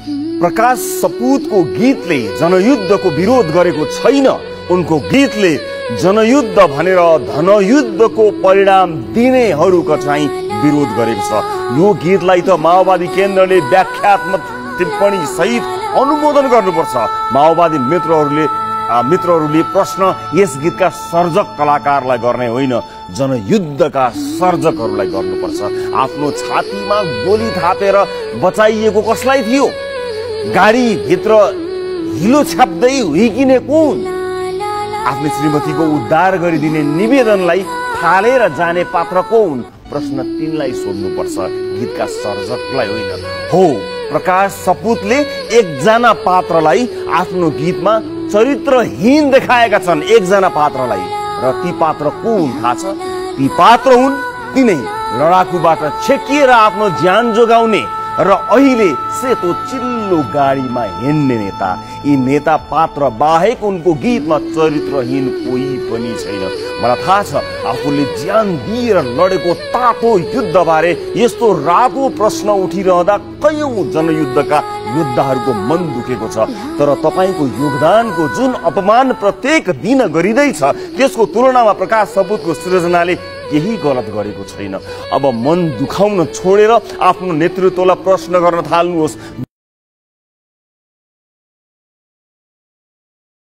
प्रकाश सपुतको गीतले जनयुद्धको विरोध गरेको छैन। उनको गीतले जनयुद्ध भनेर धनयुद्धको परिणाम दिनेहरूको चाहिँ विरोध गरेको छ। यो गीतलाई त माओवादी केन्द्रले व्याख्यात्मक टिप्पणी सहित अनुमोदन गर्नुपर्छ। माओवादी मित्रहरूले प्रश्न यस गीतका सर्जक कलाकारलाई गर्ने होइन, जनयुद्धका सर्जकहरूलाई गर्नुपर्छ। आफ्नो छातीमा गोली थापेर बचाइएको कसलाई थियो? गाडी भित्र हिलो छाप्दै हुइकिने कुन? आफ्नो श्रीमतीको उद्धार गरिदिने निवेदनलाई फालेर जाने पात्र कुन? प्रश्न तिनलाई सोध्नुपर्छ, गीतका सर्जकलाई होइन। हो, प्रकाश सपुतले एकजना पात्रलाई आफ्नो गीतमा चरित्रहीन देखाएका छन्, एकजना पात्रलाई। र ती पात्र कुन थाहा छ? ती पात्र हुन् तिनै लडाकुबाट छेकिएर आफ्नो ज्यान जोगाउने र अहिले सेतो चिल्लो गाडीमा हिँड्ने नेता। यी नेता पात्र बाहेक उनको गीतमा चरित्रहीन कोही पनि छैन। मलाई थाहा छ आफूले ज्यान दिएर लडेको तातो युद्ध बारे यस्तो रातो प्रश्न उठिरहँदा कयौं जनयुद्धका योद्धाहरूको मन दुखेको छ। तर तपाईको योगदानको जुन अपमान प्रत्येक दिन गरिँदैछ त्यसको तुलनामा प्रकाश सपुतको सृजनाले केही गलत गरेको छैन। अब मन दुखाउन छोडेर आफ्नो नेतृत्वलाई प्रश्न गर्न थाल्नुहोस्।